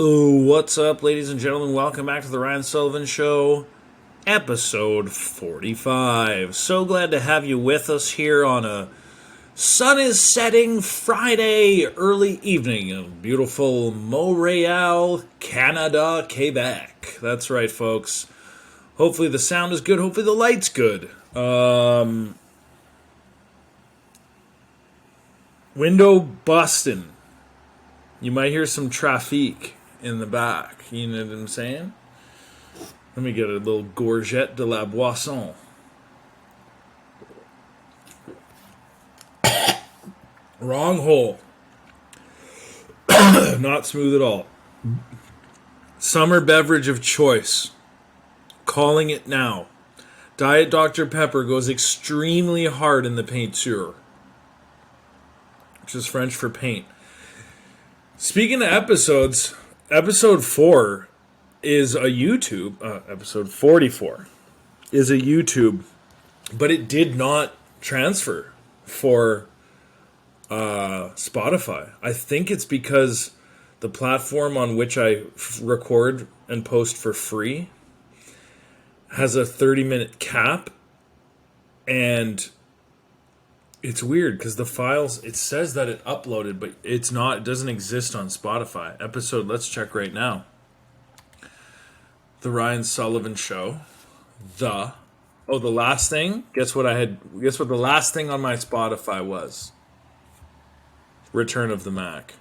Oh, what's up, ladies and gentlemen? Welcome back to the Ryan Sullivan Show, episode 45. So glad to have you with us here on a sun is setting Friday early evening in beautiful Montreal, Canada, Quebec. That's right, folks. Hopefully the sound is good. Hopefully the light's good. Window busting. You might hear some traffic in the back. You know what I'm saying? Let me get a little Gorgette de la Boisson. Wrong hole. Not smooth at all. Summer beverage of choice. Calling it now. Diet Dr. Pepper goes extremely hard in the peinture, which is French for paint. Speaking of episodes, episode 4 is a YouTube, episode 44 is a YouTube, but it did not transfer for Spotify. I think it's because the platform on which I record and post for free has a 30-minute cap, and it's weird because the files, it says that it uploaded, but it's not. It doesn't exist on Spotify. Episode, let's check right now. The Ryan Sullivan Show. The last thing? Guess what the last thing on my Spotify was? Return of the Mac.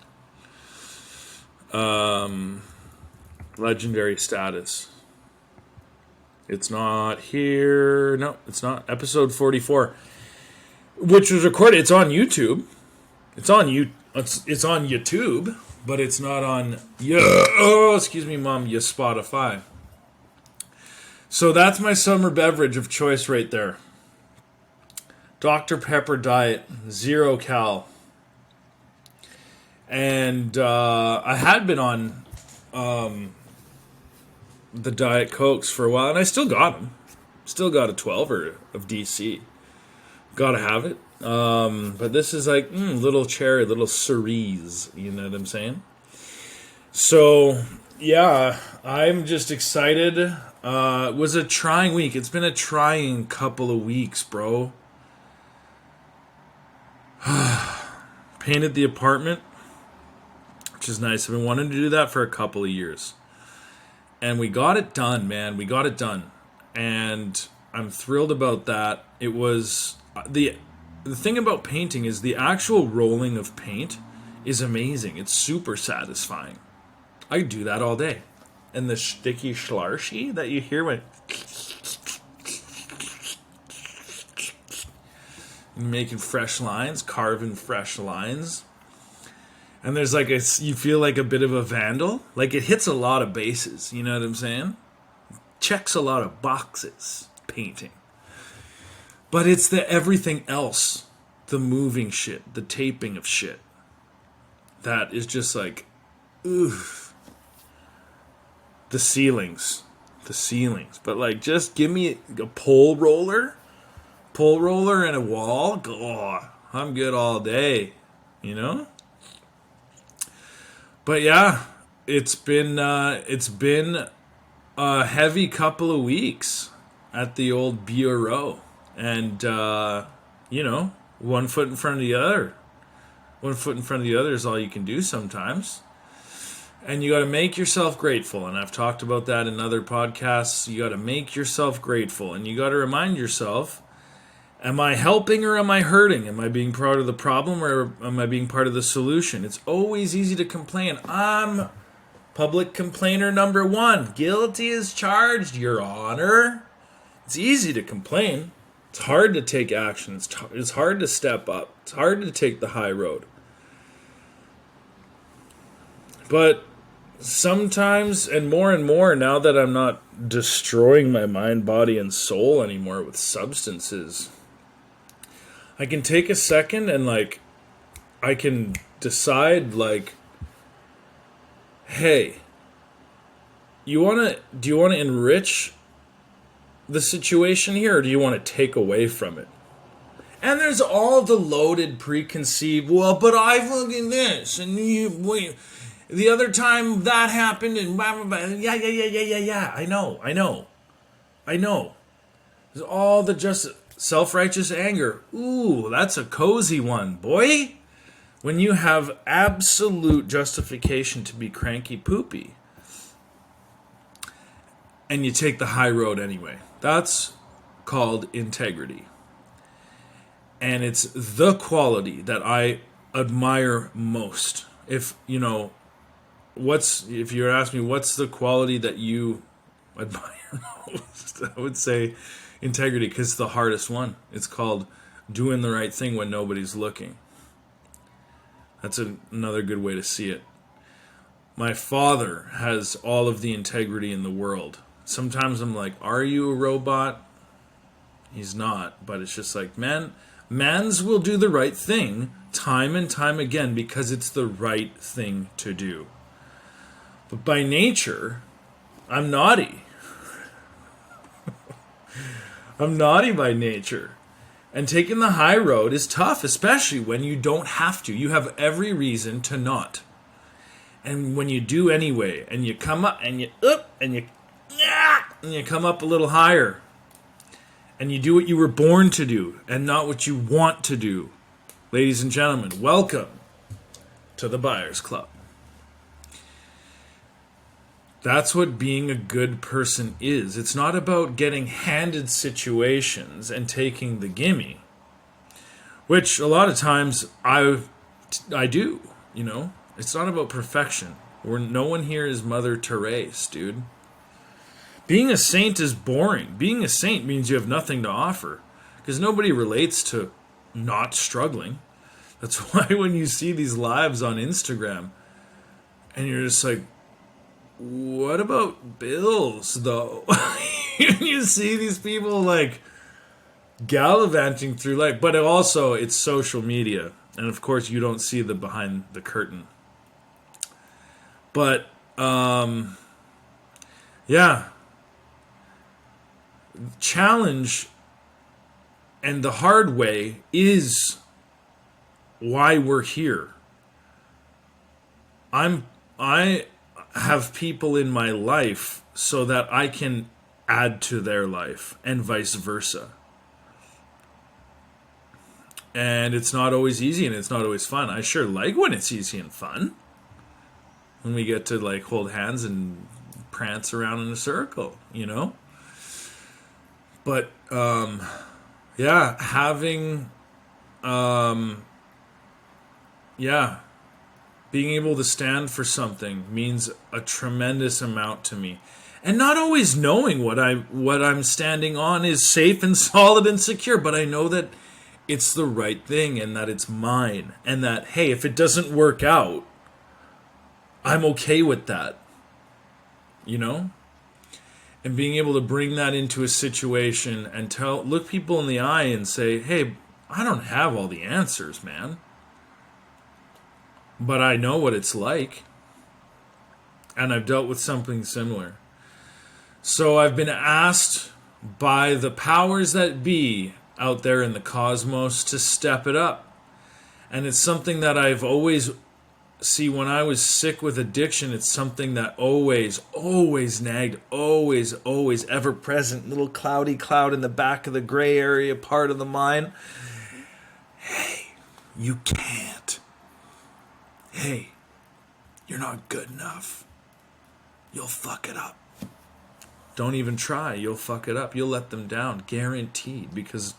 Legendary status. It's not here. No, it's not. Episode 44. Which was recorded. It's on YouTube. It's on YouTube, but it's not on excuse me, Mom, your Spotify. So that's my summer beverage of choice right there. Dr. Pepper Diet, 0 cal. And I had been on the Diet Cokes for a while, and I still got them. Still got a 12er of DC. Gotta have it. But this is like little cherry, little cerise. You know what I'm saying? So, yeah, I'm just excited. It was a trying week. It's been a trying couple of weeks, bro. Painted the apartment, which is nice. I've been wanting to do that for a couple of years. And we got it done, man. We got it done. And I'm thrilled about that. It was... The thing about painting is the actual rolling of paint is amazing. It's super satisfying. I do that all day. And the sticky schlarchy that you hear when making fresh lines, carving fresh lines. And there's like you feel like a bit of a vandal. Like it hits a lot of bases, you know what I'm saying? Checks a lot of boxes, painting. But it's the everything else, the moving shit, the taping of shit, that is just like, oof. The ceilings. But like, just give me a pole roller and a wall. Oh, I'm good all day, you know? But yeah, it's been a heavy couple of weeks at the old bureau. And, one foot in front of the other. One foot in front of the other is all you can do sometimes. And you got to make yourself grateful. And I've talked about that in other podcasts. You got to make yourself grateful. And you got to remind yourself, am I helping or am I hurting? Am I being part of the problem or am I being part of the solution? It's always easy to complain. I'm public complainer number 1. Guilty as charged, Your Honor. It's easy to complain. It's hard to take action. It's hard to step up. It's hard to take the high road. But sometimes, and more, now that I'm not destroying my mind, body, and soul anymore with substances, I can take a second and, like, I can decide, like, hey, do you want to enrich the situation here, or do you want to take away from it? And there's all the loaded preconceived, well, but I fucking this, and you, wait. The other time that happened, and blah, blah, blah. Yeah. I know. There's all the just self-righteous anger. Ooh, that's a cozy one, boy. When you have absolute justification to be cranky poopy, and you take the high road anyway. That's called integrity. And it's the quality that I admire most. If you're asking me what's the quality that you admire most, I would say integrity, because it's the hardest one. It's called doing the right thing when nobody's looking. That's another good way to see it. My father has all of the integrity in the world. Sometimes I'm like, are you a robot? He's not, but it's just like, mans will do the right thing time and time again because it's the right thing to do. But by nature, I'm naughty. I'm naughty by nature. And taking the high road is tough, especially when you don't have to. You have every reason to not. And when you do anyway, and you come up, and you come up a little higher, and you do what you were born to do, and not what you want to do. Ladies and gentlemen, welcome to the Buyers Club. That's what being a good person is. It's not about getting handed situations and taking the gimme, which a lot of times I do, It's not about perfection. No one here is Mother Teresa, dude. Being a saint is boring. Being a saint means you have nothing to offer, because nobody relates to not struggling. That's why when you see these lives on Instagram, and you're just like, what about bills, though? You see these people, like, gallivanting through life. But also, it's social media. And, of course, you don't see the behind the curtain. But, challenge and the hard way is why we're here. I have people in my life so that I can add to their life, and vice versa. And it's not always easy, and it's not always fun. I sure like when it's easy and fun. When we get to, like, hold hands and prance around in a circle, But, having, being able to stand for something means a tremendous amount to me. And not always knowing what I'm standing on is safe and solid and secure, but I know that it's the right thing and that it's mine. And that, hey, if it doesn't work out, I'm okay with that. And being able to bring that into a situation and look people in the eye and say, hey, I don't have all the answers, man. But I know what it's like. And I've dealt with something similar. So I've been asked by the powers that be out there in the cosmos to step it up. And it's something that I've always... See, when I was sick with addiction, it's something that always nagged, always ever present, little cloudy cloud in the back of the gray area part of the mind. Hey, you can't. Hey, you're not good enough. You'll fuck it up. Don't even try. You'll fuck it up. You'll let them down. Guaranteed. Because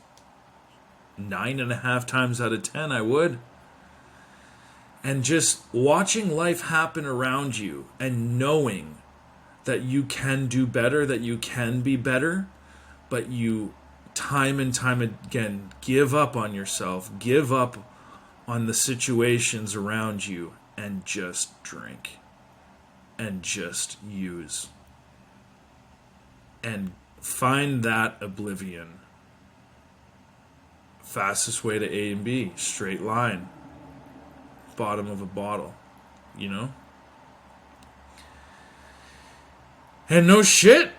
9.5 times out of 10, I would. And just watching life happen around you and knowing that you can do better, that you can be better, but you time and time again give up on yourself, give up on the situations around you, and just drink and just use and find that oblivion. Fastest way to A and B, straight line. Bottom of a bottle, And no shit,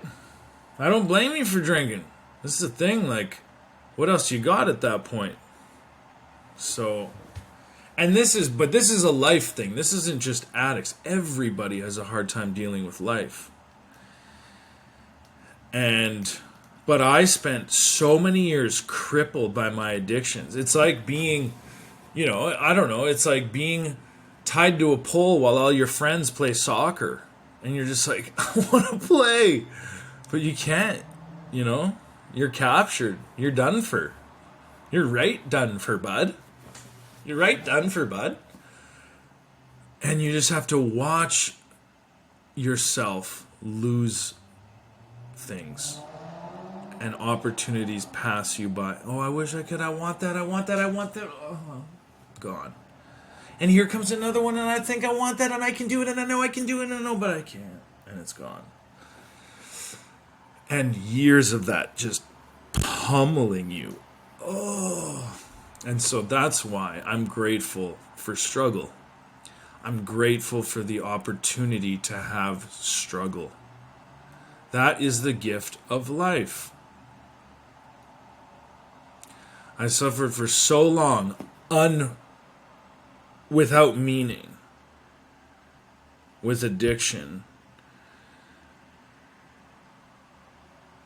I don't blame you for drinking. This is the thing, like, what else you got at that point? So, And this is a life thing. This isn't just addicts. Everybody has a hard time dealing with life. But I spent so many years crippled by my addictions. It's like being, I don't know, it's like being tied to a pole while all your friends play soccer. And you're just like, I want to play. But you can't, You're captured. You're done for. You're right done for, bud. You're right done for, bud. And you just have to watch yourself lose things. And opportunities pass you by. Oh, I wish I could. I want that. I want that. I want that. Oh, gone. And here comes another one, and I think I want that, and I can do it, and I know I can do it, and I know, but I can't. And it's gone. And years of that just pummeling you. Oh. And so that's why I'm grateful for struggle. I'm grateful for the opportunity to have struggle. That is the gift of life. I suffered for so long without meaning, with addiction.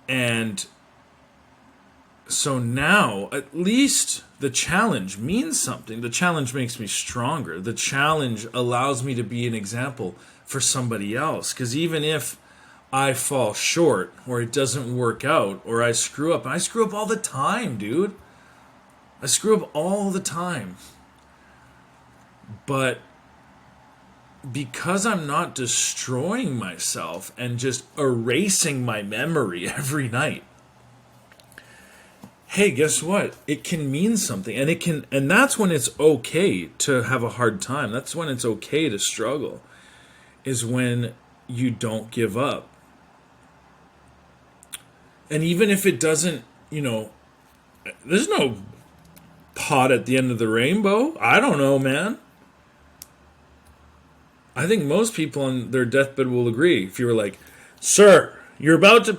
And so now, at least the challenge means something. The challenge makes me stronger. The challenge allows me to be an example for somebody else. Because even if I fall short, or it doesn't work out, or I screw up, and I screw up all the time, dude. I screw up all the time. But because I'm not destroying myself and just erasing my memory every night, hey, guess what? It can mean something. And that's when it's okay to have a hard time. That's when it's okay to struggle, is when you don't give up. And even if it doesn't, there's no pot at the end of the rainbow. I don't know, man. I think most people on their deathbed will agree. If you were like, sir, you're about to...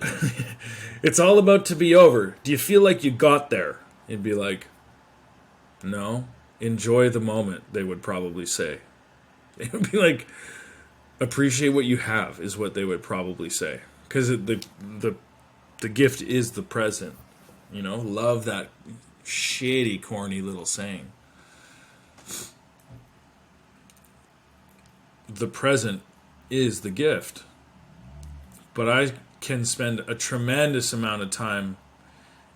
it's all about to be over. Do you feel like you got there? You'd be like, no. Enjoy the moment, they would probably say. They would be like, appreciate what you have, is what they would probably say. Because the gift is the present. Love that shitty, corny little saying. The present is the gift. But I can spend a tremendous amount of time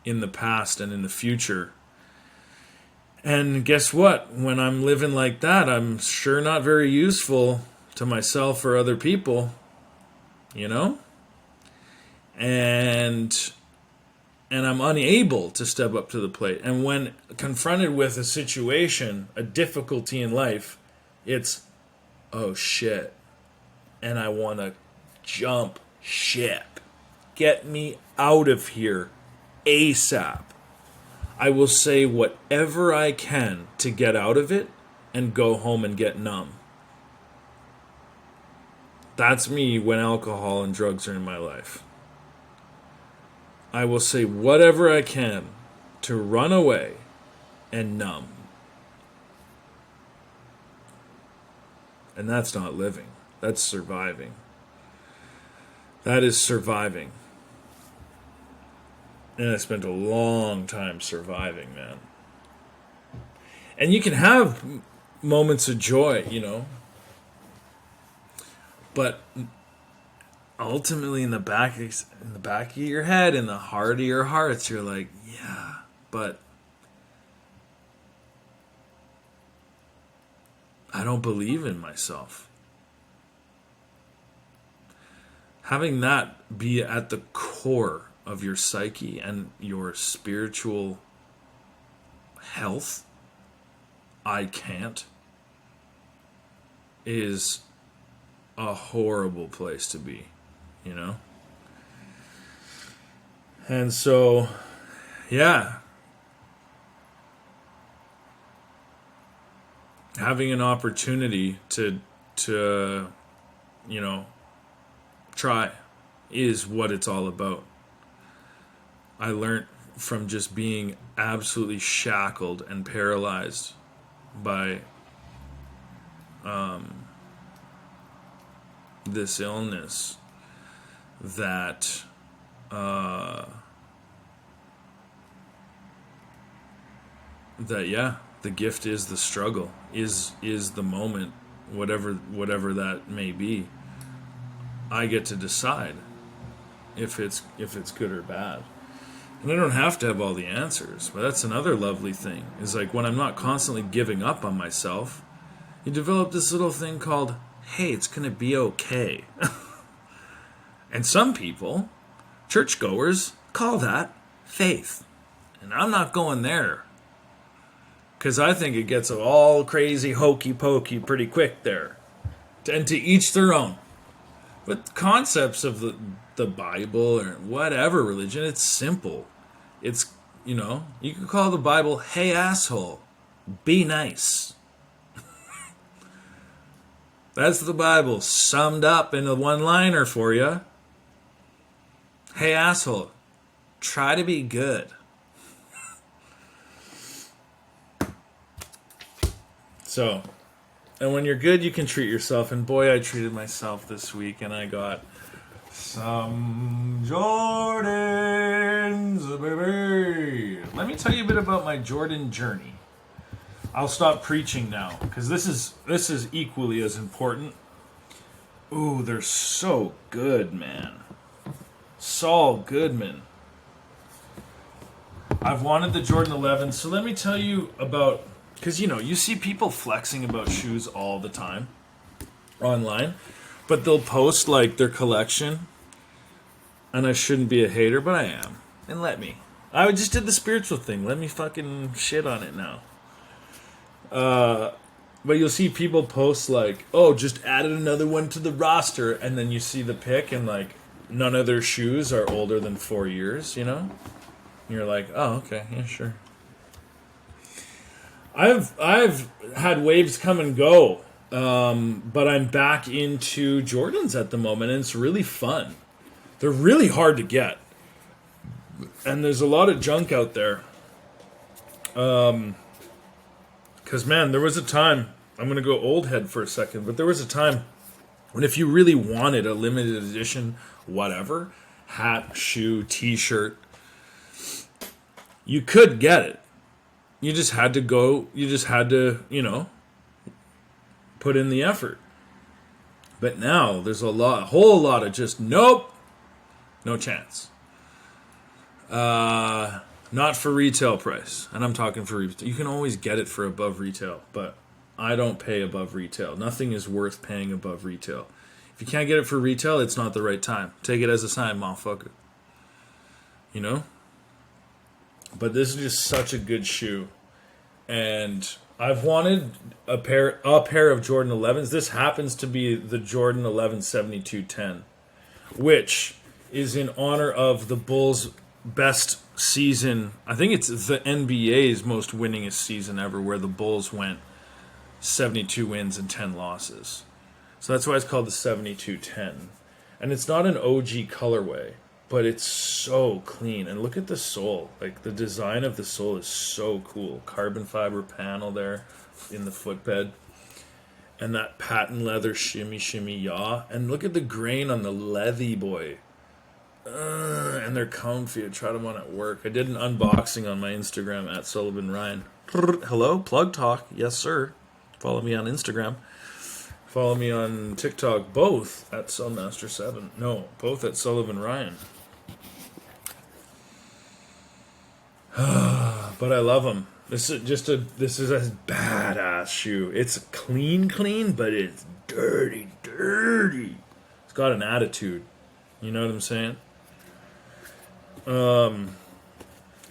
in the past and in the future. And guess what? When I'm living like that, I'm sure not very useful to myself or other people. And I'm unable to step up to the plate. And when confronted with a situation, a difficulty in life, it's, oh shit, and I want to jump ship. Get me out of here ASAP. I will say whatever I can to get out of it and go home and get numb. That's me when alcohol and drugs are in my life. I will say whatever I can to run away and numb. And that's not living. That's surviving. That is surviving. And I spent a long time surviving, man. And you can have moments of joy, But ultimately, in the back of your head, in the heart of your hearts, you're like, yeah, but I don't believe in myself. Having that be at the core of your psyche and your spiritual health, I can't, is a horrible place to be, And so, yeah, having an opportunity to try is what it's all about. I learned from just being absolutely shackled and paralyzed by this illness that the gift is the struggle, is the moment, whatever that may be. I get to decide if it's good or bad. And I don't have to have all the answers, but that's another lovely thing. Is like when I'm not constantly giving up on myself, you develop this little thing called, hey, it's going to be okay. And some people, churchgoers, call that faith. And I'm not going there. Because I think it gets all crazy, hokey pokey pretty quick there. And to each their own. But concepts of the Bible or whatever religion, it's simple. It's, you can call the Bible, hey asshole, be nice. That's the Bible summed up in a one-liner for you. Hey asshole, try to be good. So, and when you're good, you can treat yourself. And boy, I treated myself this week, and I got some Jordans, baby. Let me tell you a bit about my Jordan journey. I'll stop preaching now, because this is equally as important. Ooh, they're so good, man. Saul Goodman. I've wanted the Jordan 11, so let me tell you about... Because, you see people flexing about shoes all the time online, but they'll post, like, their collection, and I shouldn't be a hater, but I am. And let me. I just did the spiritual thing. Let me fucking shit on it now. But you'll see people post, like, oh, just added another one to the roster, and then you see the pic, and, like, none of their shoes are older than 4 years, And you're like, oh, okay, yeah, sure. I've had waves come and go, but I'm back into Jordans at the moment, and it's really fun. They're really hard to get, and there's a lot of junk out there. Because, man, there was a time, I'm going to go old head for a second, but there was a time when if you really wanted a limited edition whatever, hat, shoe, t-shirt, you could get it. You just had to put in the effort. But now there's a whole lot of just, nope, no chance. Not for retail price. And I'm talking for retail. You can always get it for above retail, but I don't pay above retail. Nothing is worth paying above retail. If you can't get it for retail, it's not the right time. Take it as a sign, motherfucker. But this is just such a good shoe. And I've wanted a pair of Jordan 11s. This happens to be the Jordan 11 7210, which is in honor of the Bulls' best season. I think it's the NBA's most winningest season ever, where the Bulls went 72 wins and 10 losses. So that's why it's called the 7210. And it's not an OG colorway, but it's so clean. And look at the sole. Like, the design of the sole is so cool. Carbon fiber panel there in the footbed. And that patent leather shimmy yaw. And look at the grain on the leathy boy. And they're comfy. I tried them on at work. I did an unboxing on my Instagram at Sullivan Ryan. Hello, plug talk. Yes, sir. Follow me on Instagram. Follow me on TikTok, both at Sunmaster7. No, both at Sullivan Ryan. But I love them. This is a badass shoe. It's clean, but it's dirty. It's got an attitude. You know what I'm saying? And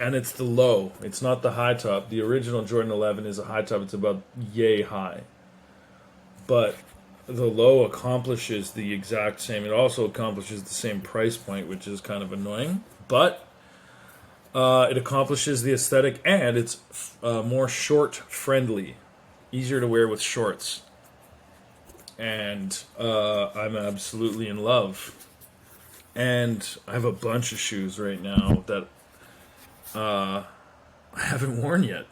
it's the low. It's not the high top. The original Jordan 11 is a high top. It's about yay high. But the low accomplishes the exact same. It also accomplishes the same price point, which is kind of annoying. But it accomplishes the aesthetic, and it's more short-friendly. Easier to wear with shorts. And I'm absolutely in love. And I have a bunch of shoes right now that I haven't worn yet.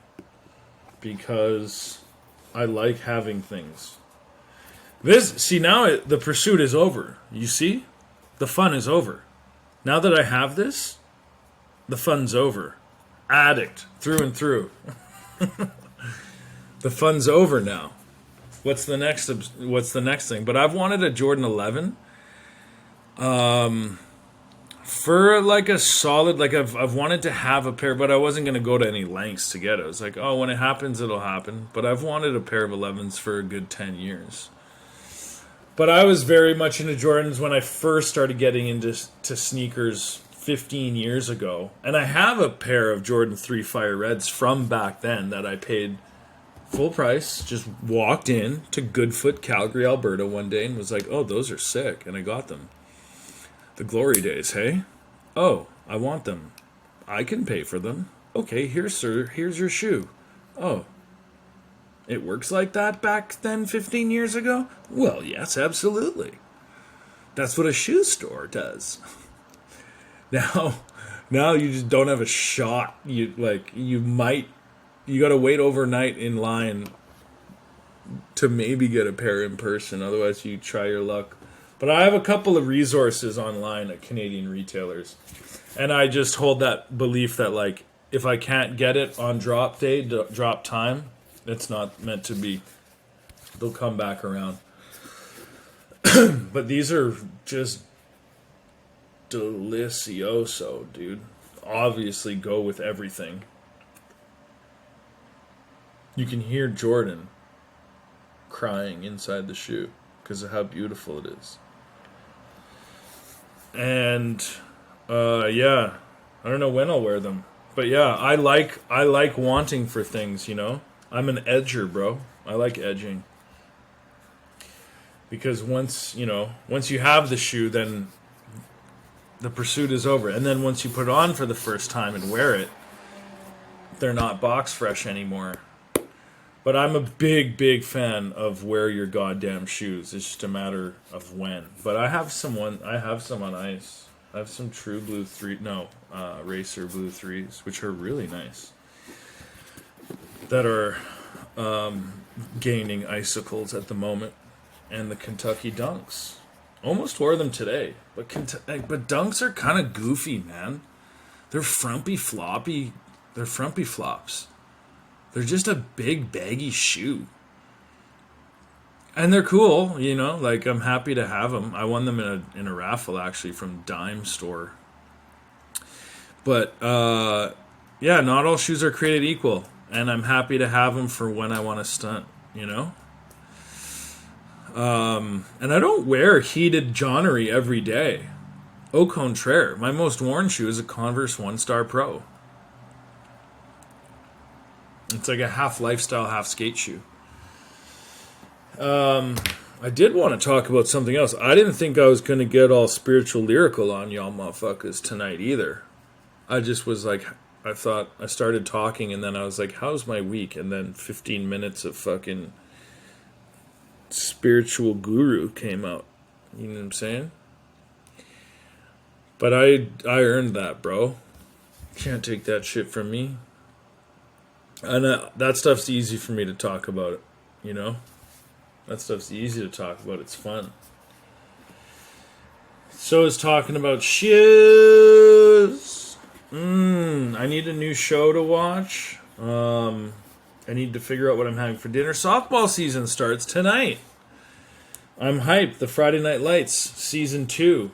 Because I like having things. The pursuit is over. You see? The fun is over. Now that I have this, the fun's over. Addict, through and through. The fun's over now. What's the next thing? But I've wanted a Jordan 11. For like a solid, like I've wanted to have a pair, but I wasn't going to go to any lengths to get it. I was like, oh, when it happens, it'll happen. But I've wanted a pair of 11s for a good 10 years. But I was very much into Jordans when I first started getting into sneakers 15 years ago. And I have a pair of Jordan 3 Fire Reds from back then that I paid full price. Just walked in to Goodfoot, Calgary, Alberta one day and was like, oh, those are sick. And I got them. The glory days, hey? Oh, I want them. I can pay for them. Okay, here, sir. Here's your shoe. Oh, it works like that back then 15 years ago? Well, yes, absolutely. That's what a shoe store does. Now you just don't have a shot. You got to wait overnight in line to maybe get a pair in person. Otherwise, you try your luck. But I have a couple of resources online at Canadian retailers. And I just hold that belief that, like, if I can't get it on drop day, drop time, it's not meant to be. They'll come back around. But these are just delicioso, dude. Obviously go with everything. You can hear Jordan crying inside the shoe because of how beautiful it is. And yeah, I don't know when I'll wear them, but yeah, I like wanting for things, you know. I'm an edger, bro. I like edging because once you have the shoe, then the pursuit is over. And then once you put it on for the first time and wear it, they're not box fresh anymore. But I'm a big fan of wear your goddamn shoes. It's just a matter of when. But I have some on ice. I have some True Blue Racer Blue 3s, which are really nice. That are gaining icicles at the moment. And the Kentucky Dunks. Almost wore them today. But Dunks are kind of goofy, man. They're frumpy flops. They're just a big, baggy shoe. And they're cool, you know. Like, I'm happy to have them. I won them in a raffle, actually, from Dime Store. But, yeah, not all shoes are created equal. And I'm happy to have them for when I want to stunt, you know. And I don't wear heated Johnnery every day. Au contraire, my most worn shoe is a Converse 1-Star Pro. It's like a half lifestyle, half skate shoe. I did want to talk about something else. I didn't think I was going to get all spiritual lyrical on y'all motherfuckers tonight either. I just was like, I thought, I started talking and then I was like, how's my week? And then 15 minutes of fucking spiritual guru came out. You know what I'm saying? But I earned that, bro. Can't take that shit from me. And that stuff's easy for me to talk about it, you know? That stuff's easy to talk about. It's fun. So is talking about shoes. I need a new show to watch. I need to figure out what I'm having for dinner. Softball season starts tonight. I'm hyped. The Friday Night Lights, Season 2.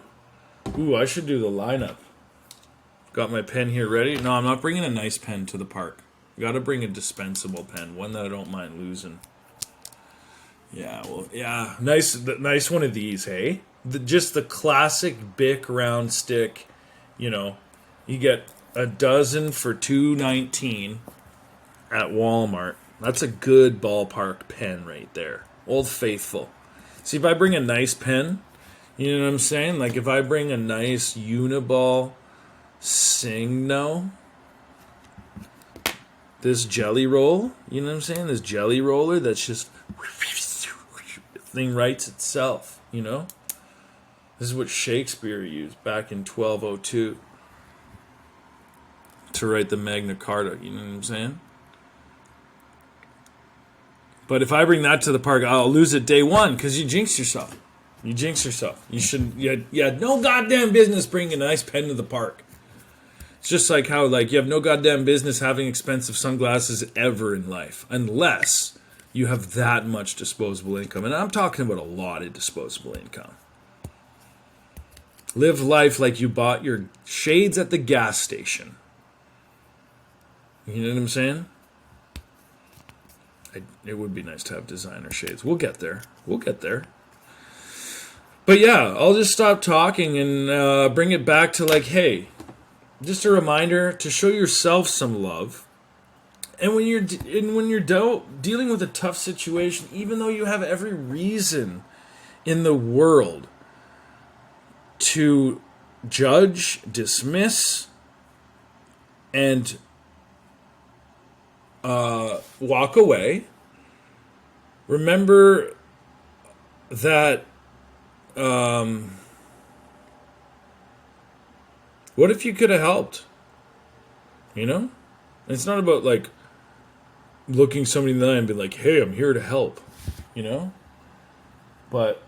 Ooh, I should do the lineup. Got my pen here ready. No, I'm not bringing a nice pen to the park. Got to bring a dispensable pen, one that I don't mind losing. Yeah, well, yeah, nice one of these, hey? Just the classic Bic round stick, you know. You get a dozen for $2.19 at Walmart. That's a good ballpark pen right there. Old Faithful. See, if I bring a nice pen, you know what I'm saying? Like if I bring a nice Uniball Signo, this jelly roll, you know what I'm saying? This jelly roller that's just thing writes itself, you know? This is what Shakespeare used back in 1202 to write the Magna Carta, you know what I'm saying? But if I bring that to the park, I'll lose it day one because you jinx yourself. You jinx yourself. You shouldn't. You had no goddamn business bringing a nice pen to the park. It's just like how you have no goddamn business having expensive sunglasses ever in life, unless you have that much disposable income. And I'm talking about a lot of disposable income. Live life like you bought your shades at the gas station. You know what I'm saying? It would be nice to have designer shades. We'll get there. But yeah, I'll just stop talking and bring it back to hey, just a reminder to show yourself some love. And when you're dealing with a tough situation, even though you have every reason in the world to judge, dismiss, and walk away, remember that what if you could have helped? You know? It's not about looking somebody in the eye and being like, hey, I'm here to help. You know? But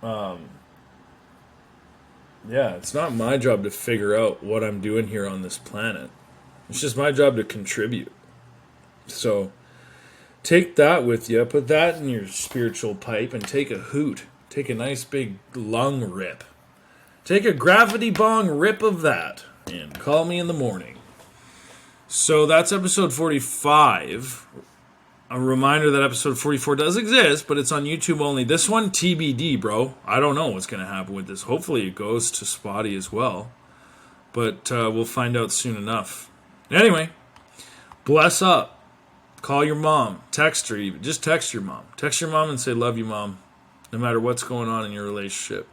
yeah, it's not my job to figure out what I'm doing here on this planet. It's just my job to contribute. So take that with you, put that in your spiritual pipe, and take a hoot. Take a nice big lung rip. Take a gravity bong rip of that, and call me in the morning. So that's episode 45. A reminder that episode 44 does exist, but it's on YouTube only. This one, TBD, bro. I don't know what's going to happen with this. Hopefully it goes to Spotty as well. But we'll find out soon enough. Anyway, bless up. Call your mom. Text her even. Just text your mom. Text your mom and say, love you, Mom. No matter what's going on in your relationship.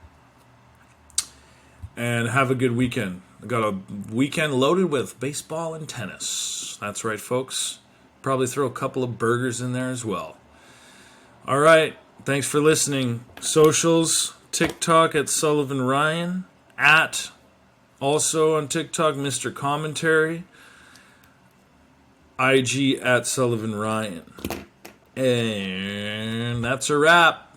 And have a good weekend. I got a weekend loaded with baseball and tennis. That's right, folks. Probably throw a couple of burgers in there as well. All right. Thanks for listening. Socials, TikTok at Sullivan Ryan. Also on TikTok, Mr. Commentary. IG at Sullivan Ryan. And that's a wrap.